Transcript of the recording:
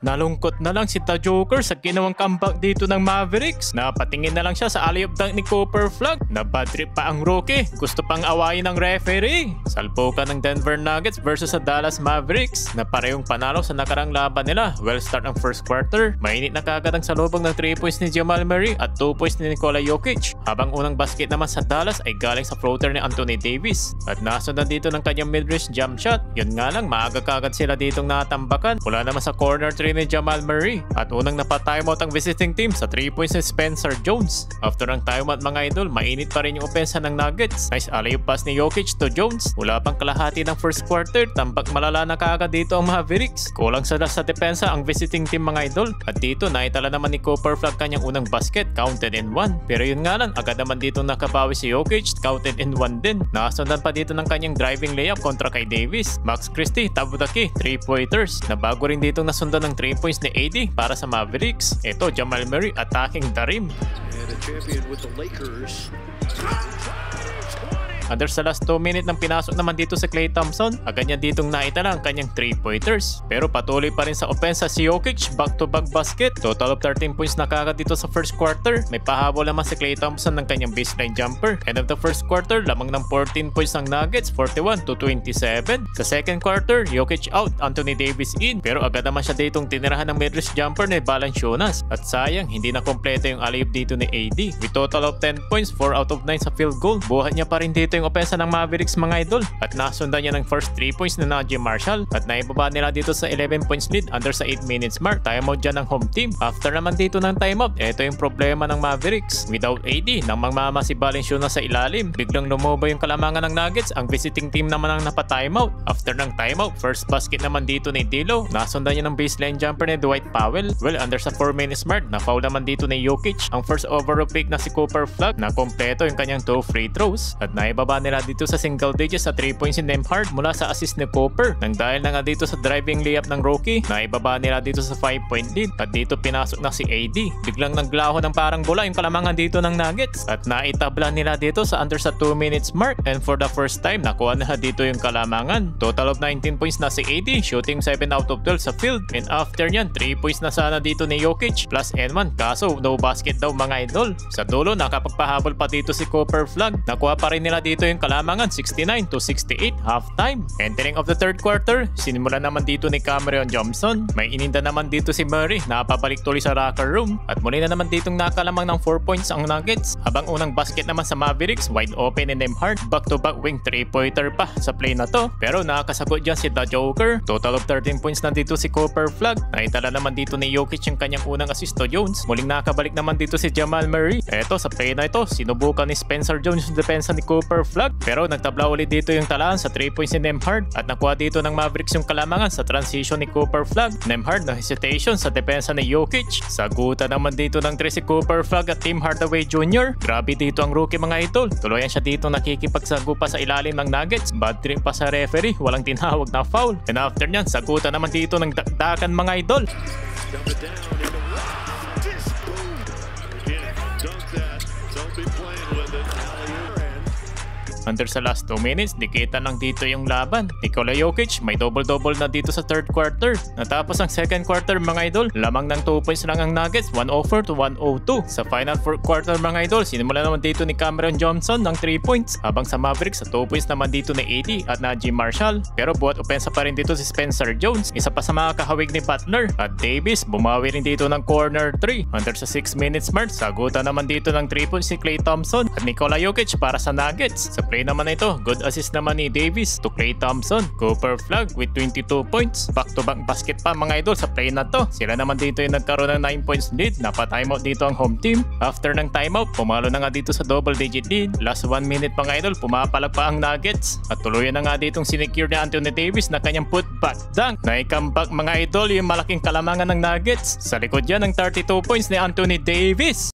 Nalungkot na lang si The Joker sa ginawang comeback dito ng Mavericks. Napatingin na lang siya sa alley-oop dunk ni Cooper Flag. Nabad trip pa ang rookie. Gusto pang awayin ng referee. Salpukan ng Denver Nuggets versus sa Dallas Mavericks na parehong panalo sa nakarang laban nila. Well start ang first quarter. Mainit na kagad ang salubong ng 3 points ni Jamal Murray at 2 points ni Nikola Jokic. Habang unang basket naman sa Dallas ay galing sa floater ni Anthony Davis. At nasundan dito ng kanyang mid-range jump shot. Yun nga lang, maaga kagad sila ditong natambakan. Mula naman sa corner 3 ni Jamal Murray. At unang napatimeout ang visiting team sa 3 points ni Spencer Jones. After ng timeout mga idol, mainit pa rin yung opensa ng Nuggets. Nice alley-oop pass ni Jokic to Jones. Wala pang kalahati ng first quarter, tampak malala na kagad dito ang Mavericks. Kulang sa depensa ang visiting team mga idol. At dito naitala naman ni Cooper Flag kanyang unang basket, counted in 1. Pero yun nga lang, agad naman dito nakabawi si Jokic, counted in 1 din. Nakasundan pa dito ng kanyang driving layup kontra kay Davis. Max Christie, top of the key, 3-pointers. Nabago rin dito nasundan ng 3 points ni AD para sa Mavericks. Ito, Jamal Murray attacking the rim. And a champion with the Lakers. Under sa last 2 minutes nang pinasok naman dito si Klay Thompson, agad niya ditong naitala ang kanyang 3-pointers. Pero patuloy pa rin sa opensa si Jokic, back-to-back basket. Total of 13 points na kagad dito sa first quarter. May pahabol naman si Klay Thompson ng kanyang baseline jumper. End of the first quarter, lamang ng 14 points ng Nuggets, 41-27. Sa second quarter, Jokic out, Anthony Davis in. Pero agad naman siya ditong tinirahan ng mid-range jumper ni Valanciunas. At sayang, hindi na kompleto yung alley-oop dito ni AD. With total of 10 points, 4 out of 9 sa field goal. Buhat niya pa rin dito yung opensa ng Mavericks mga idol. At nasundan niya ng first 3 points na Najee Marshall. At naibaba nila dito sa 11 points lead under sa 8 minutes mark. Timeout dyan ng home team. After naman dito ng timeout, ito yung problema ng Mavericks. Without AD, nang magmama si Valanciunas sa ilalim, biglang lumobo yung kalamangan ng Nuggets. Ang visiting team naman ang napatimeout. After ng timeout, first basket naman dito ni D'Lo. Nasundan niya ng baseline jumper ni Dwight Powell. Well, under sa 4 minutes mark, na-foul naman dito ni Jokic. Ang first overall pick na si Cooper Flag, na kompleto yung kanyang 2 free throws. At naibaba nila dito sa single digits sa 3 points si Nembhard mula sa assist ni Cooper. Nang dahil na nga dito sa driving layup ng rookie, naibaba nila dito sa 5-point lead. At dito pinasok na si AD. Biglang naglaho ng parang bola yung kalamangan dito ng Nuggets. At naitabla nila dito sa under sa 2 minutes mark. And for the first time, nakuha na dito yung kalamangan. Total of 19 points na si AD, shooting 7 out of 12 sa field. And after nyan, 3 points na sana dito ni Jokic plus N1. Kaso no basket daw mga idol. Sa dulo, nakapagpahabol pa dito si Cooper Flag. Nakuha pa rin nila dito yung kalamangan, 69-68 halftime. Entering of the third quarter, sinimula naman dito ni Cameron Johnson. May ininda naman dito si Murray, napabalik tuloy sa locker room. At muli na naman ditong nakalamang ng 4 points ang Nuggets. Habang unang basket naman sa Mavericks, wide open and Nembhard. Back-to-back wing 3-pointer pa sa play na to. Pero nakasagot dyan si The Joker. Total of 13 points na dito si Cooper Flag. Naitala naman dito ni Jokic yung kanyang unang assist to Jones. Muling nakabalik naman dito si Jamal Murray. Eto sa play na ito, sinubukan ni Spencer Jones yung depensa ni Cooper Flag. Pero nagtabla ulit dito yung talaan sa 3 points ni Nembhard. At nakuha dito ng Mavericks yung kalamangan sa transition ni Cooper Flag. Nembhard na hesitation sa depensa ni Jokic. Sagutan naman dito ng 3 si Cooper Flag at Tim Hardaway Jr. Grabe dito ang rookie mga idol. Tuluyan siya dito nakikipagsagupa sa ilalim ng Nuggets. Bad trip pa sa referee. Walang tinawag na foul. And after nyan, sagutan naman dito ng dakdakan mga idol. Under sa last 2 minutes, dikitan lang dito yung laban. Nikola Jokic may double-double na dito sa third quarter. Natapos ang second quarter mga idol, lamang ng 2 points lang ang Nuggets, 104-102. Sa final fourth quarter mga idol, sinimula naman dito ni Cameron Johnson ng 3 points. Habang sa Mavericks, sa 2 points naman dito ni AD at Najee Marshall. Pero buhat opensa pa rin dito si Spencer Jones, isa pa sa mga kahawig ni Butler. At Davis, bumawi rin dito ng corner 3. Under sa 6 minutes mark, sagutan naman dito ng 3 points si Klay Thompson at Nikola Jokic para sa Nuggets. Sa play naman na ito, good assist naman ni Davis to Klay Thompson. Cooper Flag with 22 points. Back-to-back basket pa mga idol sa play na to. Sila naman dito yung nagkaroon ng 9 points lead. Napa-timeout dito ang home team. After ng timeout, pumalo na nga dito sa double-digit lead. Last 1 minute mga idol, pumapalag pa ang Nuggets. At tuluyan na nga ditong sinecure ni Anthony Davis na kanyang putback dunk. Naikambak mga idol yung malaking kalamangan ng Nuggets. Sa likod yan ng 32 points ni Anthony Davis.